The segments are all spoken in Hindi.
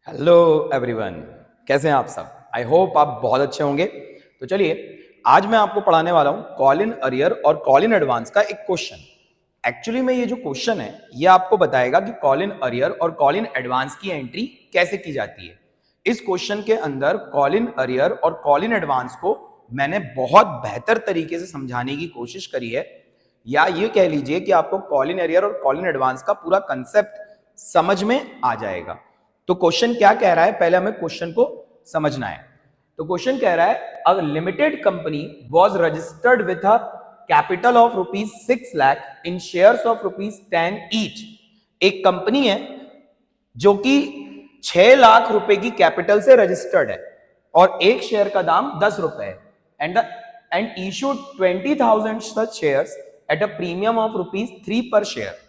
हेलो एवरीवन, कैसे हैं आप सब। आई होप आप बहुत अच्छे होंगे। तो चलिए, आज मैं आपको पढ़ाने वाला हूं कॉल इन अरियर और कॉल इन एडवांस का एक क्वेश्चन। एक्चुअली में ये जो क्वेश्चन है ये आपको बताएगा कि कॉल इन अरियर और कॉल इन एडवांस की एंट्री कैसे की जाती है। इस क्वेश्चन के अंदर कॉल इन अरियर और कॉल इन एडवांस को मैंने बहुत बेहतर तरीके से समझाने की कोशिश करी है, या ये कह लीजिए कि आपको कॉल इन अरियर और कॉल इन एडवांस का पूरा कंसेप्ट समझ में आ जाएगा। तो क्वेश्चन क्या कह रहा है, पहले हमें क्वेश्चन को समझना है। तो क्वेश्चन कह रहा है, a limited company was registered with a capital of ₹6 lakh in shares of ₹10 each. एक कंपनी है जो कि 6 लाख रुपए की कैपिटल से रजिस्टर्ड है और एक शेयर का दाम 10 रुपए है, and issued 20,000 such shares at a premium of ₹3 पर शेयर।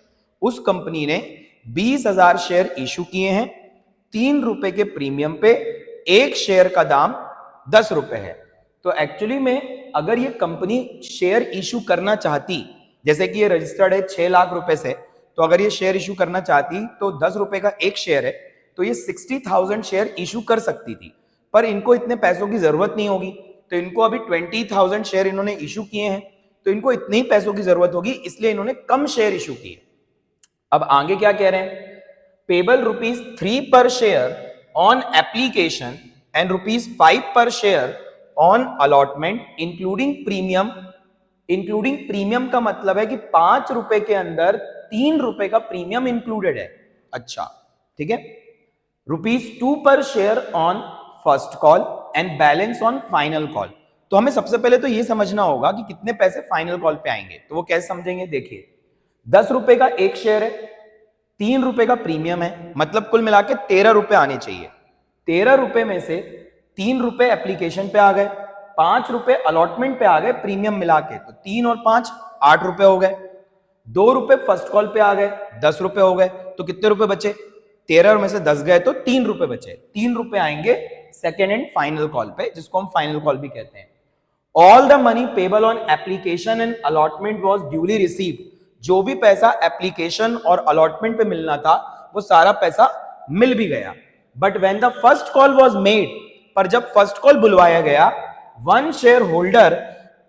उस कंपनी ने 20,000 शेयर इशू किए हैं 3 रुपए के प्रीमियम पे, एक शेयर का दाम 10 रुपए है। तो एक्चुअली में अगर ये कंपनी शेयर इशू करना चाहती, जैसे कि ये रजिस्टर्ड है 6 लाख रुपए से, तो अगर ये शेयर इशू करना चाहती तो 10 रुपए का एक शेयर है, तो ये 60,000 शेयर इशू कर सकती थी। पर इनको इतने पैसों की जरूरत नहीं होगी, तो इनको अभी 20,000 शेयर इन्होंने इशू किए हैं, तो इनको इतने ही पैसों की जरूरत होगी, इसलिए इन्होंने कम शेयर इशू किए। अब आगे क्या कह रहे हैं, पेबल ₹3 पर शेयर ऑन एप्लीकेशन एंड ₹5 पर share on allotment including premium. Including premium का मतलब है कि 5 रुपए के अंदर 3 रुपए का प्रीमियम इंक्लूडेड है। अच्छा, ठीक है। ₹2 पर share on first call and balance on final call. तो हमें सबसे पहले तो ये समझना होगा कि कितने पैसे फाइनल कॉल पे आएंगे। तो वो कैसे समझेंगे, देखिए 10 रुपए का एक शेयर है, 3 रुपए का प्रीमियम है, मतलब कुल मिला के 13 रुपए आने चाहिए। 13 रुपए में से 3 रुपए एप्लीकेशन पे आ गए, 5 रुपए अलॉटमेंट पे आ गए प्रीमियम मिला के, तो 3 और 5 8 रुपए हो गए। 2 रुपए फर्स्ट कॉल पे आ गए, 10 रुपए हो गए। तो कितने रुपए बचे, 13 में से 10 गए तो 3 रुपए बचे। 3 रुपए आएंगे सेकेंड एंड फाइनल कॉल पे, जिसको हम फाइनल कॉल भी कहते हैं। All the money payable on application and allotment was duly received. जो भी पैसा एप्लीकेशन और अलॉटमेंट पे मिलना था वो सारा पैसा मिल भी गया। But when the first call was made, पर जब फर्स्ट कॉल बुलवाया गया, one share holder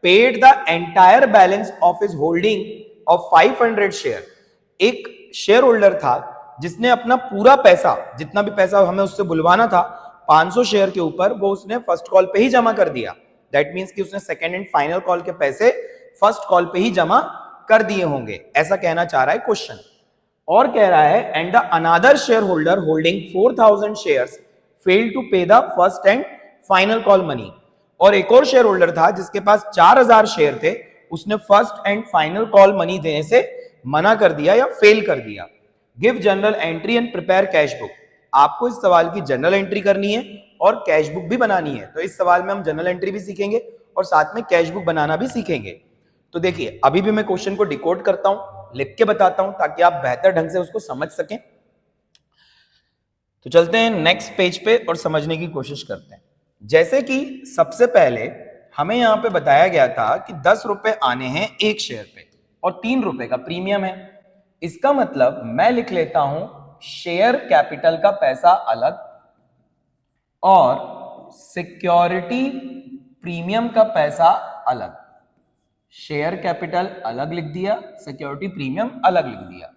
paid the entire balance of his holding of 500 share. एक शेयर होल्डर था जिसने अपना पूरा पैसा, जितना भी पैसा हमें उससे बुलवाना था 500 शेयर के ऊपर, वो उसने फर्स्ट कॉल पे ही जमा कर दिया। दैट मींस कि उसने सेकेंड एंड फाइनल कॉल के पैसे फर्स्ट कॉल पे ही जमा कर दिए होंगे, ऐसा कहना चाह रहा है क्वेश्चन। और कह रहा है, and the another shareholder holding 4,000 shares fail to pay the first and final call money. और एक और शेयर होल्डर था जिसके पास 4,000 शेयर थे, उसने first and final call money देने से मना कर दिया या फेल कर दिया। Give general entry and prepare cash book. आपको इस सवाल की जनरल एंट्री करनी है और कैश बुक भी बनानी है। तो इस सवाल में हम जनरल एंट्री भी सीखेंगे और साथ में कैश बुक बनाना भी सीखेंगे। तो देखिए, अभी भी मैं क्वेश्चन को डिकोड करता हूं, लिख के बताता हूं ताकि आप बेहतर ढंग से उसको समझ सकें। तो चलते हैं नेक्स्ट पेज पे और समझने की कोशिश करते हैं। जैसे कि सबसे पहले हमें यहां पे बताया गया था कि 10 रुपए आने हैं एक शेयर पे और 3 रुपए का प्रीमियम है। इसका मतलब मैं लिख लेता हूं शेयर कैपिटल का पैसा अलग और सिक्योरिटी प्रीमियम का पैसा अलग। शेयर कैपिटल अलग लिख दिया, सिक्योरिटी प्रीमियम अलग लिख दिया।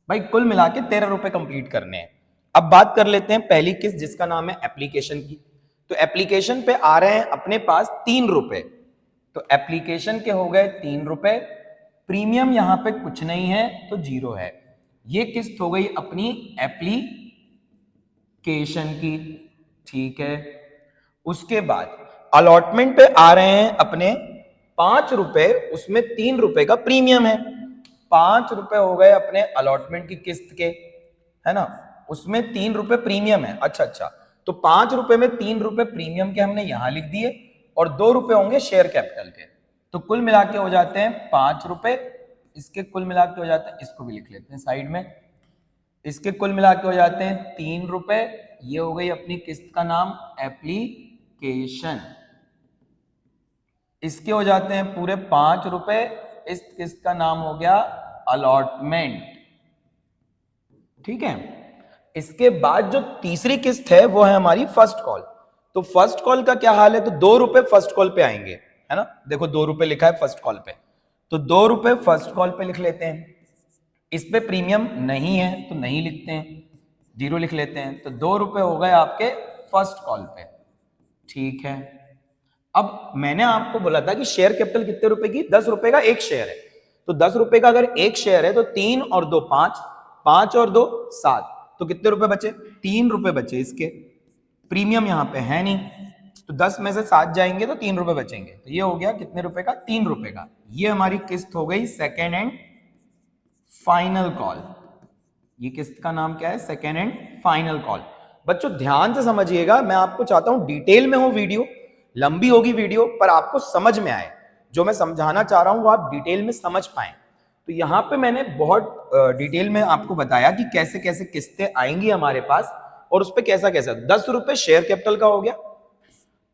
भाई कुल मिला के 13 रुपए कंप्लीट करने हैं। अब बात कर लेते हैं पहली किस्त, जिसका नाम है एप्लीकेशन की। तो एप्लीकेशन पे आ रहे हैं अपने पास 3 रुपए, तो एप्लीकेशन के हो गए 3 रुपए, प्रीमियम यहां पे कुछ नहीं है तो 0 है। ये किस्त हो गई अपनी एप्लीकेशन की, ठीक है। उसके बाद अलॉटमेंट पे आ रहे हैं अपने 5 रुपए, उसमें 3 रुपए का प्रीमियम है। 5 रुपए हो गए अपने अलॉटमेंट की किस्त के, है ना, उसमें 3 रुपए प्रीमियम है। अच्छा, तो 5 रुपए में 3 रुपए प्रीमियम के हमने यहां लिख दिए और 2 रुपए होंगे शेयर कैपिटल के। तो कुल मिला के हो जाते हैं 5 रुपए, इसके कुल मिला के हो जाते हैं, इसको भी लिख लेते हैं साइड में, इसके कुल मिला के हो जाते हैं 3 रुपए। ये हो गई अपनी किस्त का नाम एप्लीकेशन। इसके हो जाते हैं पूरे 5 रुपए, इस किस्त का नाम हो गया अलॉटमेंट, ठीक है। इसके बाद जो तीसरी किस्त है वो है हमारी फर्स्ट कॉल। तो फर्स्ट कॉल का क्या हाल है, तो 2 रुपए फर्स्ट कॉल पे आएंगे, है ना, देखो 2 रुपए लिखा है फर्स्ट कॉल पे, तो 2 रुपए फर्स्ट कॉल पे लिख लेते हैं। इस पे प्रीमियम नहीं है तो नहीं लिखते हैं, 0 लिख लेते हैं। तो 2 रुपए हो गए आपके फर्स्ट कॉल पे, ठीक है। अब मैंने आपको बोला था कि शेयर कैपिटल कितने रुपए की, 10 रुपए का एक शेयर है। तो 10 रुपए का अगर एक शेयर है तो 3 और 2 5, 5 और 2 7, तो कितने रुपए बचे, 3 रुपए बचे इसके। प्रीमियम यहां पे है नहीं, तो 10 में से 7 जाएंगे तो 3 रुपए बचेंगे। तो ये हो गया कितने रुपए का, 3 रुपए का। ये हमारी किस्त हो गई सेकेंड एंड फाइनल कॉल। ये किस्त का नाम क्या है, सेकेंड एंड फाइनल कॉल। बच्चों ध्यान से समझिएगा, मैं आपको चाहता हूं डिटेल में हो वीडियो, लंबी होगी वीडियो पर आपको समझ में आए, जो मैं समझाना चाह रहा हूं वो आप डिटेल में समझ पाए। तो यहां पे मैंने बहुत डिटेल में आपको बताया कि कैसे कैसे किस्तें आएंगी हमारे पास और उस पर कैसा कैसा। 10 रुपए शेयर कैपिटल का हो गया,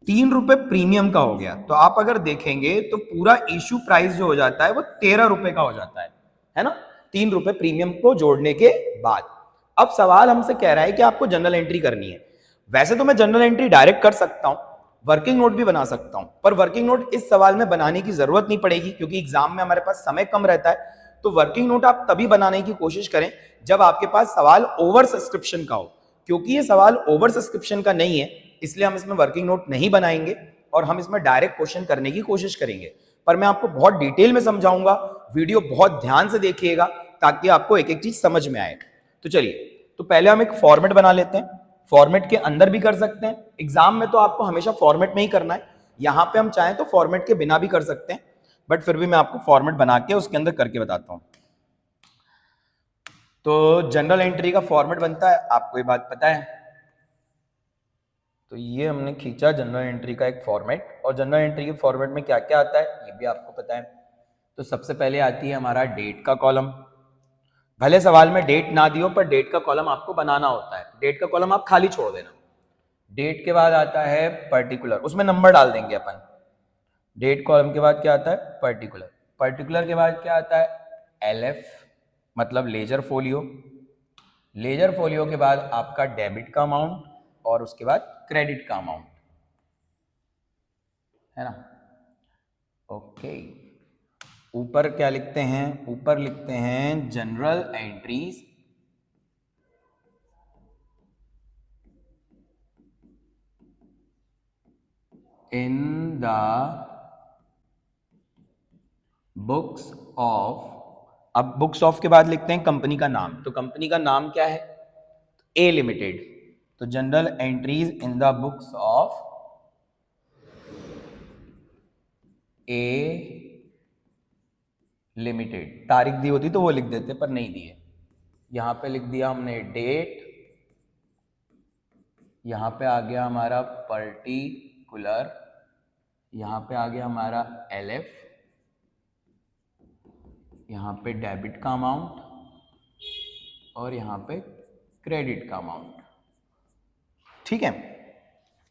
3 रुपए प्रीमियम का हो गया। तो आप अगर देखेंगे तो पूरा इशू प्राइस जो हो जाता है वो 13 रुपए का हो जाता है ना, 3 रुपए प्रीमियम को जोड़ने के बाद। अब सवाल हमसे कह रहा है कि आपको जनरल एंट्री करनी है। वैसे तो मैं जनरल एंट्री डायरेक्ट कर सकता हूं, वर्किंग नोट भी बना सकता हूं, पर वर्किंग नोट इस सवाल में बनाने की जरूरत नहीं पड़ेगी क्योंकि एग्जाम में हमारे पास समय कम रहता है। तो वर्किंग नोट आप तभी बनाने की कोशिश करें जब आपके पास सवाल ओवर सब्सक्रिप्शन का हो। क्योंकि ये सवाल ओवर सब्सक्रिप्शन का नहीं है इसलिए हम इसमें वर्किंग नोट नहीं बनाएंगे और हम इसमें डायरेक्ट क्वेश्चन करने की कोशिश करेंगे। पर मैं आपको बहुत डिटेल में समझाऊंगा, वीडियो बहुत ध्यान से देखिएगा ताकि आपको एक एक चीज समझ में आए। तो चलिए, तो पहले हम एक फॉर्मेट बना लेते हैं। फॉर्मेट के अंदर भी कर सकते हैं, एग्जाम में तो आपको हमेशा फॉर्मेट में ही करना है। यहां पे हम चाहें तो फॉर्मेट के बिना भी कर सकते हैं, बट फिर भी मैं आपको फॉर्मेट बना के उसके अंदर करके बताता हूं। तो जनरल एंट्री का फॉर्मेट बनता है, आपको ये बात पता है। तो ये हमने खींचा जनरल एंट्री का एक फॉर्मेट, और जनरल एंट्री के फॉर्मेट में क्या क्या आता है ये भी आपको पता है। तो सबसे पहले आती है हमारा डेट का कॉलम। भले सवाल में डेट ना दियो पर डेट का कॉलम आपको बनाना होता है, डेट का कॉलम आप खाली छोड़ देना। डेट के बाद आता है पर्टिकुलर, उसमें नंबर डाल देंगे अपन। डेट कॉलम के बाद क्या आता है, पर्टिकुलर। पर्टिकुलर के बाद क्या आता है, LF मतलब लेजर फोलियो। लेजर फोलियो के बाद आपका डेबिट का अमाउंट और उसके बाद क्रेडिट का अमाउंट, है ना। ओके, ऊपर क्या लिखते हैं, ऊपर लिखते हैं general entries in the books of. अब बुक्स ऑफ के बाद लिखते हैं कंपनी का नाम। तो कंपनी का नाम क्या है, ए लिमिटेड। तो general entries in the books of A limited. तारीख दी होती तो वो लिख देते पर नहीं दी है, यहां पे लिख दिया हमने डेट। यहां पे आ गया हमारा पर्टिकुलर, यहां पे आ गया हमारा LF, यहां पे डेबिट का अमाउंट और यहां पे क्रेडिट का अमाउंट। ठीक है,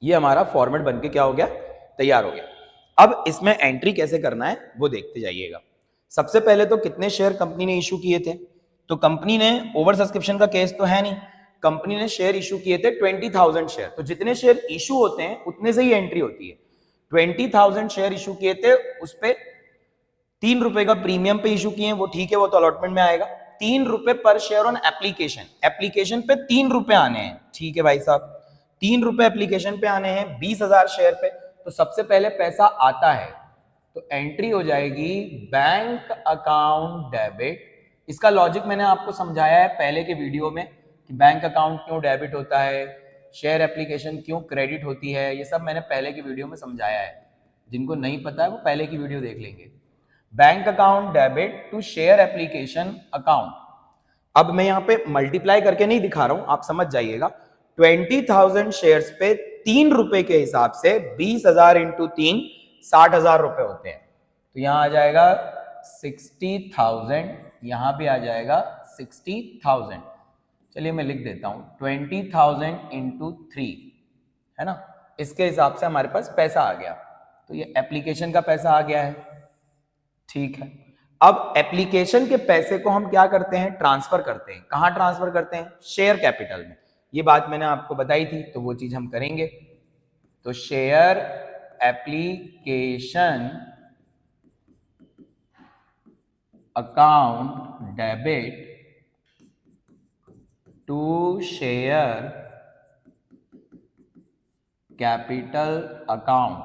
ये हमारा फॉर्मेट बनके क्या हो गया, तैयार हो गया। अब इसमें एंट्री कैसे करना है वो देखते जाइएगा। सबसे पहले तो कितने शेयर कंपनी ने इशू किए थे, तो कंपनी ने ओवर सब्सक्रिप्शन का केस तो है नहीं, कंपनी ने शेयर इशू किए थे 20,000 शेयर। तो जितने शेयर इशू होते हैं उतने से ही एंट्री होती है। 20,000 शेयर इशू किए थे, उस पे 3 रुपए का प्रीमियम पे इशू किए, वो ठीक है, वो तो अलॉटमेंट में आएगा। 3 रुपए पर शेयर ऑन एप्लीकेशन, एप्लीकेशन पे 3 रुपए आने हैं, ठीक है भाई साहब, 3 रुपए एप्लीकेशन पे आने हैं 20,000 शेयर पे। तो सबसे पहले पैसा आता है तो एंट्री हो जाएगी बैंक अकाउंट डेबिट। इसका लॉजिक मैंने आपको समझाया है पहले के वीडियो में कि बैंक अकाउंट क्यों डेबिट होता है, शेयर एप्लीकेशन क्यों क्रेडिट होती है, ये सब मैंने पहले की वीडियो में समझाया है। जिनको नहीं पता है वो पहले की वीडियो देख लेंगे। Bank account debit to share application account. अब मैं यहां पे मल्टीप्लाई करके नहीं दिखा रहा हूं, आप समझ जाइएगा। 20,000 शेयर्स पे 3 रुपए के हिसाब से 20,000 इंटू 3 60,000 रुपए होते हैं। तो यहां आ जाएगा 60,000, यहां भी आ जाएगा 60,000। चलिए मैं लिख देता हूं 20,000 इंटू 3, है ना, इसके हिसाब से हमारे पास पैसा आ गया। तो ये एप्लीकेशन का पैसा आ गया है, ठीक है। अब एप्लीकेशन के पैसे को हम क्या करते हैं, ट्रांसफर करते हैं। कहां ट्रांसफर करते हैं, शेयर कैपिटल में। ये बात मैंने आपको बताई थी, तो वो चीज हम करेंगे। तो share application account debit to share capital account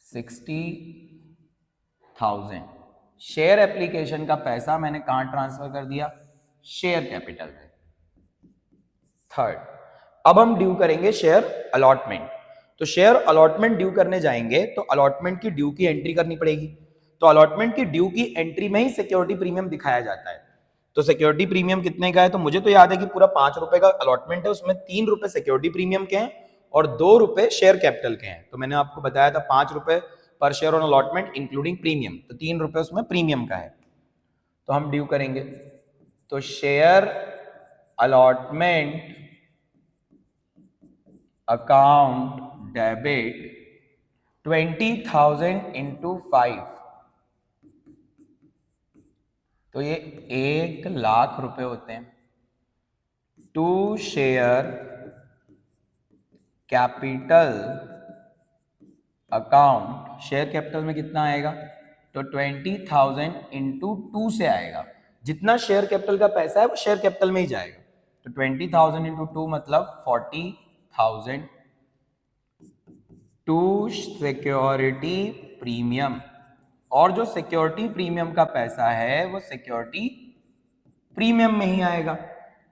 60,000। Share application का पैसा मैंने कहां ट्रांसफर कर दिया, शेयर कैपिटल में। थर्ड, अब हम ड्यू करेंगे शेयर अलॉटमेंट। तो शेयर अलॉटमेंट ड्यू करने जाएंगे तो अलॉटमेंट की ड्यू की एंट्री करनी पड़ेगी। तो अलॉटमेंट की ड्यू की एंट्री में ही सिक्योरिटी प्रीमियम दिखाया जाता है। तो सिक्योरिटी प्रीमियम कितने का है, तो मुझे तो याद है कि पूरा 5 रुपए का अलॉटमेंट है, उसमें 3 रुपए सिक्योरिटी प्रीमियम के हैं और 2 रुपए शेयर कैपिटल के हैं। तो मैंने आपको बताया था 5 रुपए पर share on allotment including premium, तो 3 रुपए उसमें प्रीमियम का है। तो हम ड्यू करेंगे। तो share allotment account debit 20,000 into 5, तो ये 1,00,000 रुपए होते हैं। To share capital account, share capital में कितना आएगा, तो 20,000 इंटू 2 से आएगा। जितना शेयर कैपिटल का पैसा है वो शेयर कैपिटल में ही जाएगा। तो 20,000 इंटू 2 मतलब 40,000 टू सिक्योरिटी प्रीमियम। और जो सिक्योरिटी प्रीमियम का पैसा है वो सिक्योरिटी प्रीमियम में ही आएगा।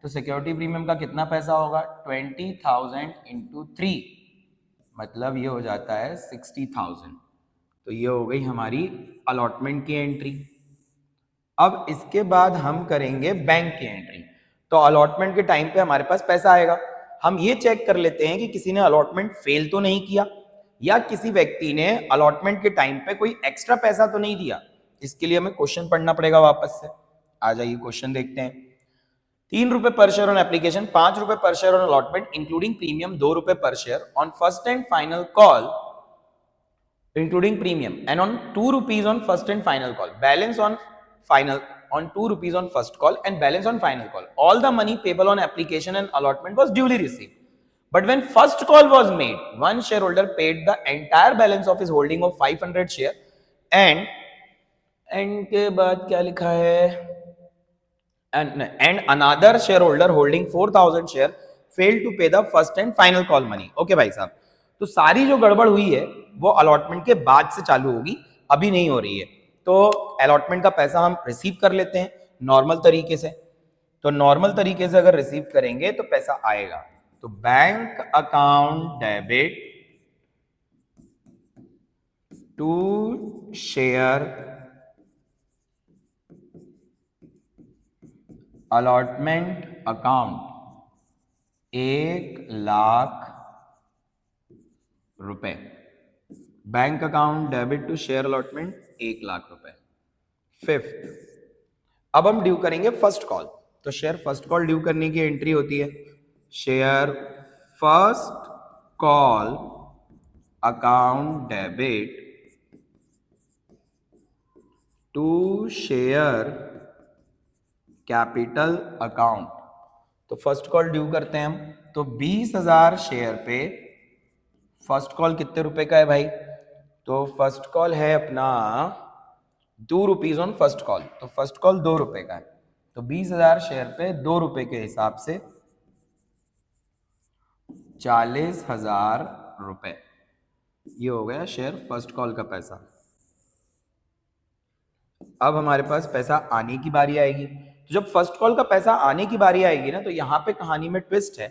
तो सिक्योरिटी प्रीमियम का कितना पैसा होगा, 20,000 इंटू 3 मतलब ये हो जाता है 60,000। तो ये हो गई हमारी अलॉटमेंट की एंट्री। अब इसके बाद हम करेंगे बैंक की एंट्री। तो अलॉटमेंट के टाइम पे हमारे पास पैसा आएगा, हम ये चेक कर लेते हैं कि किसी ने अलॉटमेंट फेल तो नहीं किया या किसी व्यक्ति ने अलॉटमेंट के टाइम पे कोई एक्स्ट्रा पैसा तो नहीं दिया। इसके लिए हमें क्वेश्चन पढ़ना पड़ेगा वापस से। आ जाइए क्वेश्चन देखते हैं। 3 रुपए पर शेयर ऑन एप्लीकेशन, 5 रुपए पर share on allotment including premium, 2 रुपए पर share on first and final call including premium, and on 2 rupees on first and final call, balance on final on 2 rupees on first call and balance on final call. All the money payable on application and allotment was duly received, but when first call was made, one shareholder paid the entire balance of his holding of 500 share and के बाद क्या लिखा है, and another shareholder holding 4,000 share failed to pay the first and final call money. Okay भाई साहब, तो सारी जो गड़बड़ हुई है वो अलॉटमेंट के बाद से चालू होगी, अभी नहीं हो रही है। तो अलॉटमेंट का पैसा हम रिसीव कर लेते हैं नॉर्मल तरीके से। तो नॉर्मल तरीके से अगर रिसीव करेंगे तो पैसा आएगा। तो bank account debit to share allotment account 1,00,000 रुपए। Bank account debit to share allotment 1,00,000 रुपए। फिफ्थ, अब हम ड्यू करेंगे फर्स्ट कॉल। तो शेयर फर्स्ट कॉल ड्यू करने की एंट्री होती है, share first call account debit to share capital account. तो फर्स्ट कॉल ड्यू करते हैं हम, तो 20,000 शेयर पे फर्स्ट कॉल कितने रुपए का है भाई, तो फर्स्ट कॉल है अपना 2 रुपीज ऑन फर्स्ट कॉल। तो फर्स्ट कॉल 2 रुपए का है, तो 20,000 शेयर पे 2 रुपए के हिसाब से 40,000 रुपए। ये हो गया शेयर फर्स्ट कॉल का पैसा। अब हमारे पास पैसा आने की बारी आएगी। तो जब फर्स्ट कॉल का पैसा आने की बारी आएगी ना, तो यहां पे कहानी में ट्विस्ट है।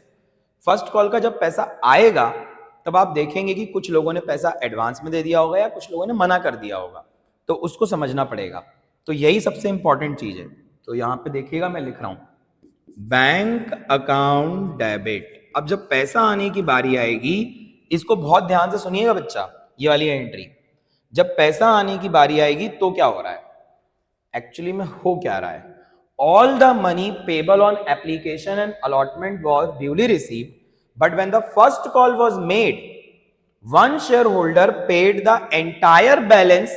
फर्स्ट कॉल का जब पैसा आएगा तब आप देखेंगे कि कुछ लोगों ने पैसा एडवांस में दे दिया होगा या कुछ लोगों ने मना कर दिया होगा, तो उसको समझना पड़ेगा। तो यही सबसे इंपॉर्टेंट चीज है। तो यहां पे देखिएगा मैं लिख रहा हूं बैंक अकाउंट डेबिट। अब जब पैसा आने की बारी आएगी, इसको बहुत ध्यान से सुनिएगा बच्चा, ये वाली एंट्री। जब पैसा आने की बारी आएगी तो क्या हो रहा है, एक्चुअली में हो क्या रहा है, all the money payable on application and allotment was duly received, but when the first call was made, one shareholder paid the entire balance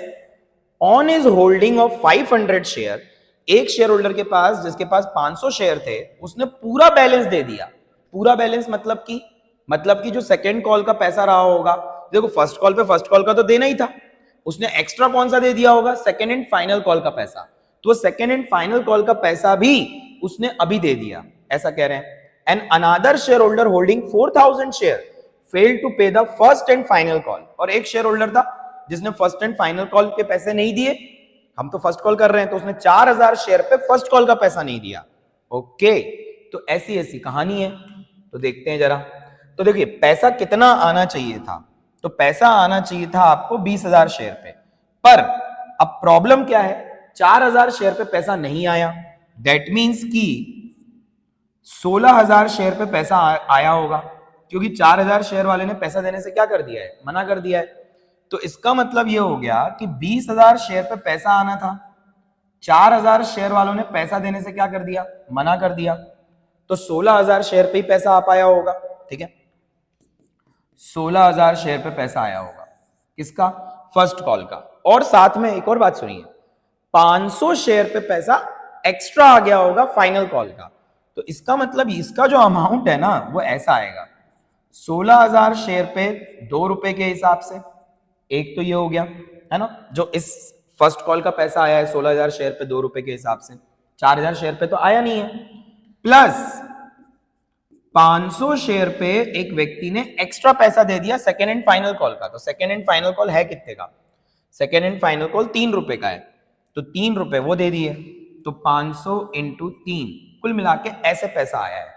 on is holding of 500 share, एक शेयर होल्डर के पास जिसके पास 500 शेयर थे उसने पूरा बैलेंस दे दिया। पूरा बैलेंस मतलब कि जो सेकंड कॉल का पैसा रहा होगा, देखो फर्स्ट कॉल पे फर्स्ट कॉल का तो देना ही था, उसने एक्स्ट्रा कौन सा दे दिया होगा, सेकंड एंड फाइनल कॉल का पैसा। तो सेकंड एंड फाइनल कॉल का पैसा भी उसने अभी दे दिया, ऐसा कह रहे हैं। And another shareholder holding 4000 share failed to pay the first and final call, और एक शेयर होल्डर था जिसने फर्स्ट एंड फाइनल कॉल के पैसे नहीं दिए। हम तो फर्स्ट कॉल कर रहे हैं, तो उसने 4000 शेयर पे फर्स्ट कॉल का पैसा नहीं दिया। ओके, तो ऐसी ऐसी कहानी है। तो देखते हैं जरा। तो देखिए पैसा कितना आना चाहिए था, तो पैसा आना चाहिए था आपको 20000 शेयर पे, पर अब प्रॉब्लम क्या है, 4000 शेयर पे पैसा नहीं आया। दैट मींस कि 16000 शेयर पे पैसा आया होगा, क्योंकि 4000 शेयर वाले ने पैसा देने से क्या कर दिया है, मना कर दिया है। तो इसका मतलब ये हो गया कि 20000 शेयर पे पैसा आना था, 4000 शेयर वालों ने पैसा देने से क्या कर दिया, मना कर दिया। तो 16000 शेयर पे ही पैसा आ पाया होगा। ठीक है, 16000 शेयर पे पैसा आया होगा, किसका, फर्स्ट कॉल का। और साथ में एक और बात सुनिए, 500 शेयर पे पैसा एक्स्ट्रा आ गया होगा फाइनल कॉल का। तो इसका मतलब इसका जो अमाउंट है ना वो ऐसा आएगा, 16000 शेयर पे 2 रुपए के हिसाब से, एक तो ये हो गया है ना, जो इस फर्स्ट कॉल का पैसा आया है 16000 शेयर पे 2 रुपए के हिसाब से, 4000 शेयर पे तो आया नहीं है, प्लस 500 शेयर पे एक व्यक्ति ने एक्स्ट्रा पैसा दे दिया सेकेंड एंड फाइनल कॉल का। तो सेकेंड एंड फाइनल कॉल है कितने का, सेकेंड एंड फाइनल कॉल 3 रुपए का है, तो 3 रुपए वो दे दिए, तो 500 इंटू 3, कुल मिला के ऐसे पैसा आया है,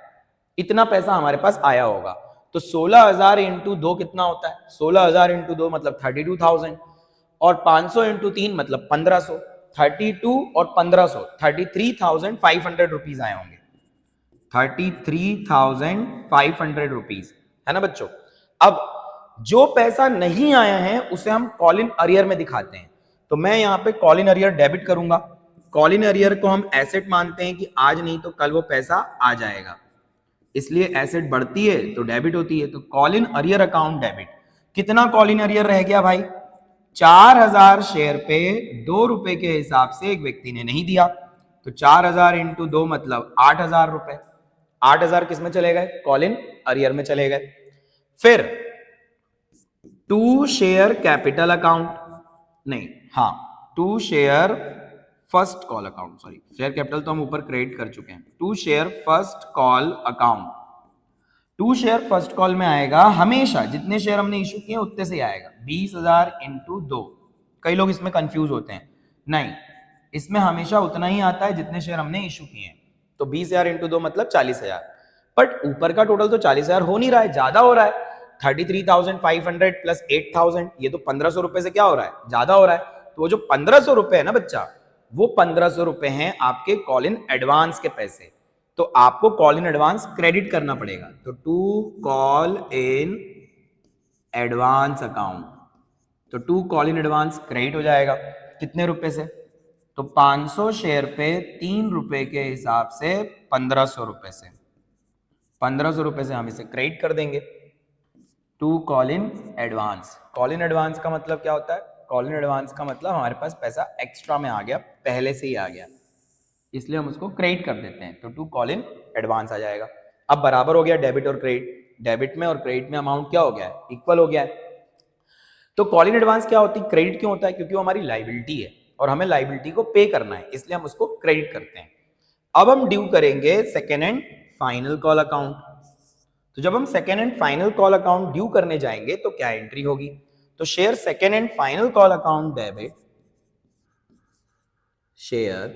इतना पैसा हमारे पास आया होगा। तो 16000 इंटू 2 कितना होता है, 16000 इंटू 2 मतलब 32000, और 500 इंटू 3 मतलब 1500, 32 और 1500 33500 रुपीज आए होंगे, 33500 रुपीज, है ना बच्चों। अब जो पैसा नहीं आया है उसे हम कॉल इन अरियर में दिखाते हैं। तो मैं यहां पे कॉल इन अरियर डेबिट करूंगा। कॉल इन अरियर को हम एसेट मानते हैं कि आज नहीं तो कल वो पैसा आ जाएगा, इसलिए एसेट बढ़ती है तो डेबिट होती है। तो कॉल इन अरियर अकाउंट डेबिट, कितना कॉल इन अरियर रह गया भाई, 4000 शेयर पे 2 रुपए के हिसाब से एक व्यक्ति ने नहीं दिया, तो 4000 इंटू 2 मतलब 8000 रुपए, 8000 किस में चले गए, कॉल इन अरियर में चले गए। फिर 2 शेयर कैपिटल अकाउंट, नहीं हाँ 2 share first call account, sorry share capital तो हम ऊपर क्रेडिट कर चुके हैं, 2 share first call account. 2 share first call में आएगा हमेशा जितने शेयर हमने इशू किए उतने से आएगा, 20000 इंटू 2। कई लोग इसमें कंफ्यूज होते हैं, नहीं इसमें हमेशा उतना ही आता है जितने शेयर हमने इशू किए हैं। तो 20000 इंटू 2 मतलब 40000, बट ऊपर का टोटल तो 40000 हो नहीं रहा है, ज्यादा हो रहा है, 33500 प्लस 8000, ये तो 1500 रुपए से क्या हो रहा है, ज्यादा हो रहा है। तो वो जो 1500 रुपए है ना बच्चा, वो 1500 रुपए हैं आपके कॉल इन एडवांस के पैसे, तो आपको कॉल इन एडवांस क्रेडिट करना पड़ेगा। तो to call in advance account, तो to call in advance credit हो जाएगा कितने रुपए से, तो 500 शेयर पे 3 रुपए के हिसाब से 1500 रुपए से, 1500 रुपए से हम इसे क्रेडिट कर देंगे। To call in advance, call in advance का मतलब क्या होता है, कॉल इन एडवांस का मतलब हमारे पास पैसा एक्स्ट्रा में आ गया, पहले से ही आ गया, इसलिए हम उसको क्रेडिट कर देते हैं, तो टू कॉल इन एडवांस आ जाएगा। अब बराबर हो गया डेबिट और क्रेडिट, डेबिट में और क्रेडिट में अमाउंट क्या हो गया है, इक्वल हो गया है। तो कॉल इन एडवांस क्या होती है, क्रेडिट क्यों होता है, क्योंकि वो हमारी लायबिलिटी है और हमें लायबिलिटी को पे करना है, इसलिए हम उसको क्रेडिट करते हैं। अब हम ड्यू करेंगे second and final call account. तो जब हम second and final call account due करने जाएंगे तो क्या एंट्री होगी, तो share second and final call account debit, share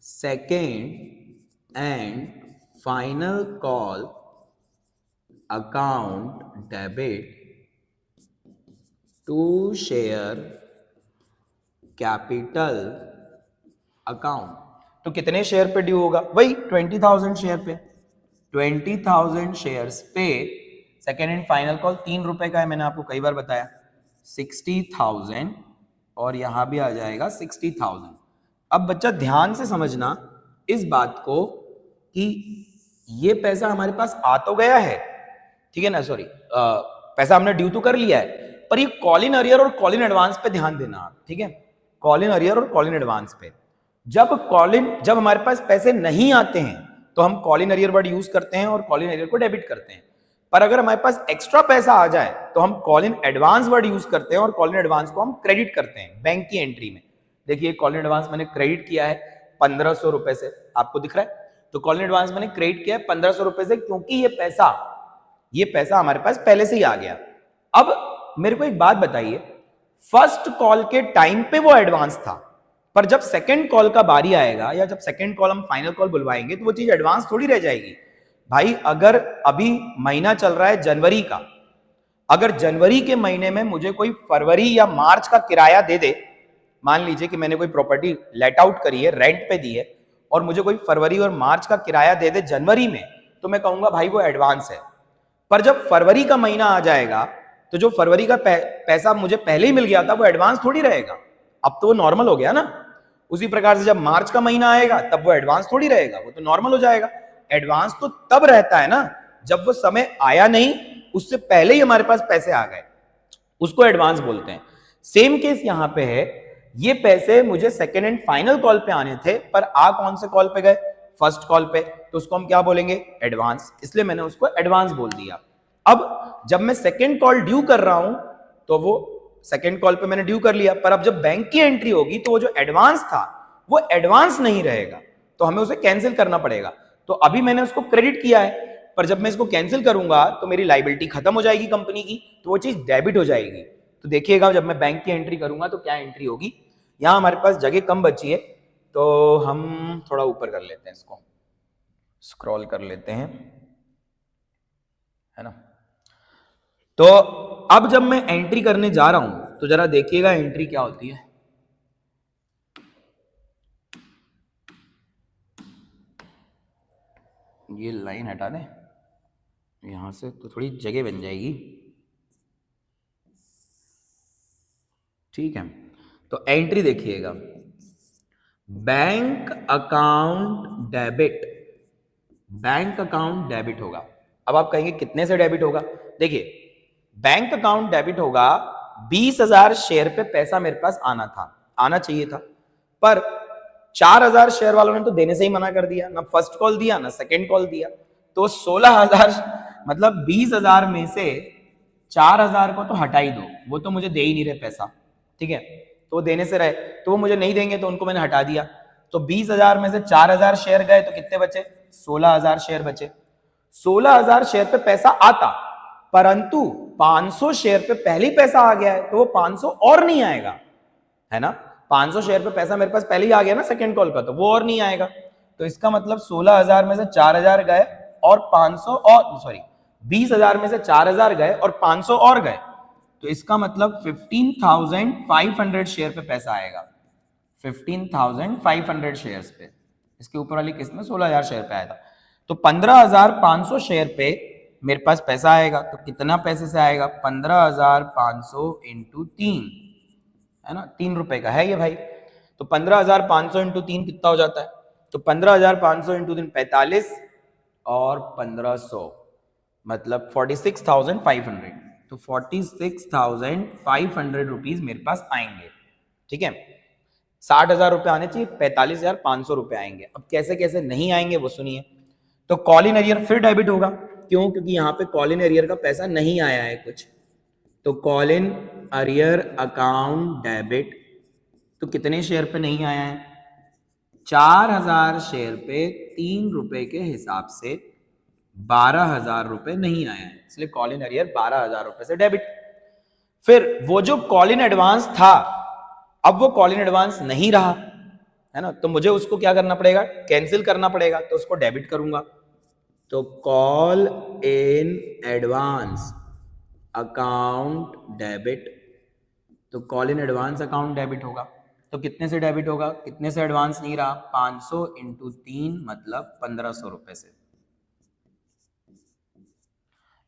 second and final call account debit to share capital account. तो कितने शेयर पे ड्यू होगा, वही 20000 शेयर पे, 20000 शेयर्स पे सेकेंड एंड फाइनल कॉल 3 रुपए का है, मैंने आपको कई बार बताया, 60000 और यहां भी आ जाएगा 60000। अब बच्चा ध्यान से समझना इस बात को कि ये पैसा हमारे पास आ तो गया है, ठीक है ना, सॉरी पैसा हमने ड्यू तो कर लिया है, पर ये कॉल इन अरियर और कॉल इन एडवांस पे ध्यान देना आप, ठीक है। कॉल इन अरियर और कॉल इन एडवांस पे। जब हमारे पास पैसे नहीं आते हैं तो हम call in arrear word use करते हैं और कॉल इन अरियर को डेबिट करते हैं। पर अगर हमारे पास एक्स्ट्रा पैसा आ जाए तो हम call in advance word use करते हैं और कॉल इन एडवांस को हम क्रेडिट करते हैं बैंक की एंट्री में। देखिए कॉल इन एडवांस मैंने क्रेडिट किया है 1500 रुपए से, आपको दिख रहा है। तो कॉल इन एडवांस मैंने क्रेडिट किया है 1500 रुपए से, क्योंकि ये पैसा हमारे पास पहले से ही आ गया। अब मेरे को एक बात बताइए, फर्स्ट कॉल के टाइम पे वो एडवांस था, पर जब सेकंड कॉल का बारी आएगा या जब सेकंड कॉल हम फाइनल कॉल बुलवाएंगे तो वो चीज एडवांस थोड़ी रह जाएगी भाई। अगर अभी महीना चल रहा है जनवरी का, अगर जनवरी के महीने में मुझे कोई फरवरी या मार्च का किराया दे दे, मान लीजिए कि मैंने कोई प्रॉपर्टी लेट आउट करी है, रेंट पे दी है, और मुझे कोई फरवरी और मार्च का किराया दे दे जनवरी में, तो मैं कहूंगा भाई वो एडवांस है। पर जब फरवरी का महीना आ जाएगा तो जो फरवरी का पैसा मुझे पहले ही मिल गया था वो एडवांस थोड़ी रहेगा, अब तो वो नॉर्मल हो गया ना। उसी प्रकार से जब मार्च का महीना आएगा तब वो एडवांस थोड़ी रहेगा, वो तो नॉर्मल हो जाएगा। एडवांस तो तब रहता है ना जब वो समय आया नहीं, उससे पहले ही हमारे पास पैसे आ गए, उसको एडवांस बोलते हैं। सेम केस यहां पे है, ये पैसे मुझे सेकेंड एंड फाइनल कॉल पे आने थे, पर आ कौन से कॉल पे गए, फर्स्ट कॉल पे, तो उसको हम क्या बोलेंगे, एडवांस, इसलिए मैंने उसको एडवांस बोल दिया। अब जब मैं सेकेंड कॉल ड्यू कर रहा हूं तो वो सेकेंड कॉल पे मैंने ड्यू कर लिया, पर अब जब बैंक की एंट्री होगी तो वो जो एडवांस था वो एडवांस नहीं रहेगा, तो हमें उसे कैंसिल करना पड़ेगा। तो अभी मैंने उसको क्रेडिट किया है, पर जब मैं इसको कैंसिल करूंगा तो मेरी लाइबिलिटी खत्म हो जाएगी कंपनी की, तो वो चीज डेबिट हो जाएगी। तो देखिएगा जब मैं बैंक की एंट्री करूंगा तो क्या एंट्री होगी। यहां हमारे पास जगह कम बची है तो हम थोड़ा ऊपर कर लेते हैं, इसको स्क्रॉल कर लेते हैं, है ना। तो अब जब मैं एंट्री करने जा रहा हूं तो जरा देखिएगा एंट्री क्या होती है। ये लाइन हटा दें यहां से तो थोड़ी जगह बन जाएगी, ठीक है। तो एंट्री देखिएगा, bank account debit, bank account debit होगा। अब आप कहेंगे कितने से डेबिट होगा, देखिए बैंक अकाउंट डेबिट होगा 20,000 शेयर पे पैसा मेरे पास आना चाहिए था, पर 4,000 शेयर वालों ने तो देने से ही मना कर दिया, ना फर्स्ट कॉल दिया ना सेकंड कॉल दिया, तो 16,000 मतलब 20,000 में से 4,000 को तो हटा ही दो, वो तो मुझे दे ही नहीं रहे पैसा, ठीक है। तो वो देने से रहे, तो वो मुझे नहीं देंगे तो उनको मैंने हटा दिया। तो 20,000 में से 4,000 शेयर गए तो कितने बचे, 16,000 शेयर बचे। 16,000 शेयर पे पैसा आता, परंतु 500 शेयर पे पहले ही पैसा आ गया है, तो वो 500 और नहीं आएगा, है ना। 500 शेयर पे पैसा मेरे पास पहले ही आ गया ना सेकंड कॉल का, तो वो और नहीं आएगा। तो इसका मतलब 16,000 में से 4,000 गए और 500 और सॉरी 20,000 में से 4,000 गए और 500 और गए, तो इसका मतलब 15,500 शेयर पे पैसा आएगा, 15,500 शेयर्स पे। इसके ऊपर वाली किस्त में 16,000 शेयर पे आया था, तो 15,500 शेयर पे मेरे पास पैसा आएगा। तो कितना पैसे से आएगा, 15,500 इंटू 3, है ना, 3 रुपए का है ये भाई। तो 15,500 इंटू 3 कितना हो जाता है, तो 15,500 इंटू 3 45 और 1,500 मतलब 46,500, तो 46,500 रुपीज मेरे पास आएंगे, ठीक है। 60,000 रुपए आने चाहिए, 45,500 रुपए आएंगे। अब कैसे कैसे नहीं आएंगे वो सुनिए। तो कॉल इन एरियर फिर डेबिट होगा, क्यों, क्योंकि यहाँ पे कॉल इन एरियर का पैसा नहीं आया है कुछ, तो कॉल इन अरियर अकाउंट डेबिट। तो कितने शेयर पे नहीं आया है, 4,000 शेयर पे 3 रुपए के हिसाब से 12,000 रुपए नहीं आया है, इसलिए कॉल इन अरियर 12,000 रुपए से डेबिट। फिर वो जो कॉल इन एडवांस था, अब वो कॉल इन एडवांस नहीं रहा, है ना, तो मुझे उसको क्या करना पड़ेगा, कैंसिल करना पड़ेगा, तो उसको डेबिट करूंगा। तो call in advance account debit, तो call in advance account debit होगा। तो कितने से डेबिट होगा, कितने से एडवांस नहीं रहा, 500 इंटू 3 मतलब 1,500 रुपए से,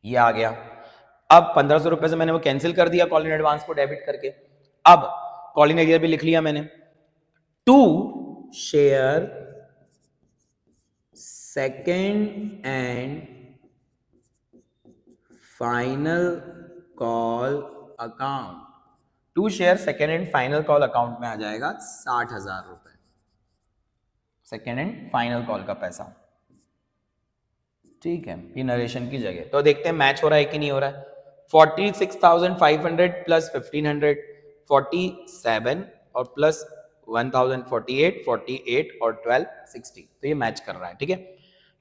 ये आ गया। अब 1,500 रुपए से मैंने वो कैंसिल कर दिया कॉल इन एडवांस को डेबिट करके। अब कॉल इन एरियर भी लिख लिया मैंने, to share second and final call account, 2 share second and final call account में आ जाएगा 60,000 रुपए, सेकेंड एंड फाइनल कॉल का पैसा। ठीक है, ये नरेशन की जगह। तो देखते हैं मैच हो रहा है कि नहीं हो रहा है। 46,500 प्लस 1500 47 और प्लस 1048 48 और 12 60, तो ये मैच कर रहा है। ठीक है,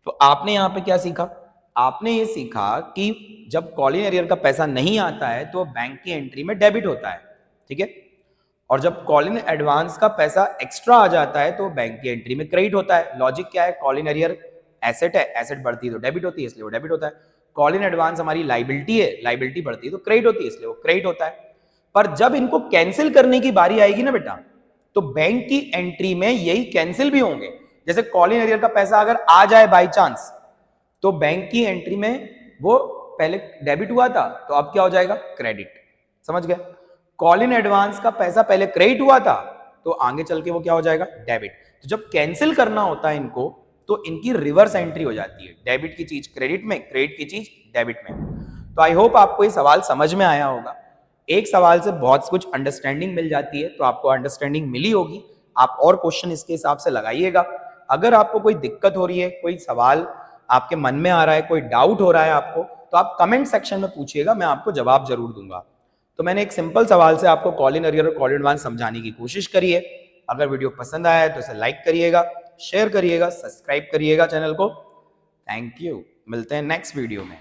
तो आपने यहाँ पे क्या सीखा? आपने ये सीखा कि जब कॉलिंग एरियर का पैसा नहीं आता है तो बैंक की एंट्री में डेबिट होता है। ठीक है, और जब कॉलिंग एडवांस का पैसा एक्स्ट्रा आ जाता है तो बैंक की एंट्री में क्रेडिट होता है। लॉजिक क्या है? कॉलिंग एरियर एसेट है, एसेट बढ़ती है तो डेबिट होती है, इसलिए वो डेबिट होता है। कॉलिंग एडवांस हमारी लाइबिलिटी है, लाइबिलिटी बढ़ती है तो क्रेडिट होती है, इसलिए वो क्रेडिट होता है। पर जब इनको कैंसिल करने की बारी आएगी ना बेटा, तो बैंक की एंट्री में यही कैंसिल भी होंगे। जैसे कॉलिंग एरियर का पैसा अगर आ जाए बाई चांस, तो बैंक की एंट्री में वो पहले डेबिट हुआ था तो अब क्या हो जाएगा? क्रेडिट। समझ गए? कॉलिंग एडवांस का पैसा पहले क्रेडिट हुआ था तो आगे चल के वो क्या हो जाएगा? डेबिट। तो जब कैंसिल करना होता है इनको तो इनकी रिवर्स एंट्री हो जाती है, डेबिट की चीज क्रेडिट में, क्रेडिट की चीज डेबिट में। तो आई होप आपको ये सवाल समझ में आया होगा। एक सवाल से बहुत कुछ अंडरस्टैंडिंग मिल जाती है, तो आपको अंडरस्टैंडिंग मिली होगी। आप और क्वेश्चन इसके हिसाब से लगाइएगा। अगर आपको कोई दिक्कत हो रही है, कोई सवाल आपके मन में आ रहा है, कोई डाउट हो रहा है आपको, तो आप कमेंट सेक्शन में पूछिएगा, मैं आपको जवाब जरूर दूंगा। तो मैंने एक सिंपल सवाल से आपको कॉलिंग एरियर और कॉलिंग एडवांस समझाने की कोशिश करी है। अगर वीडियो पसंद आया है तो इसे लाइक करिएगा, शेयर करिएगा, सब्सक्राइब करिएगा चैनल को। थैंक यू, मिलते हैं नेक्स्ट वीडियो में।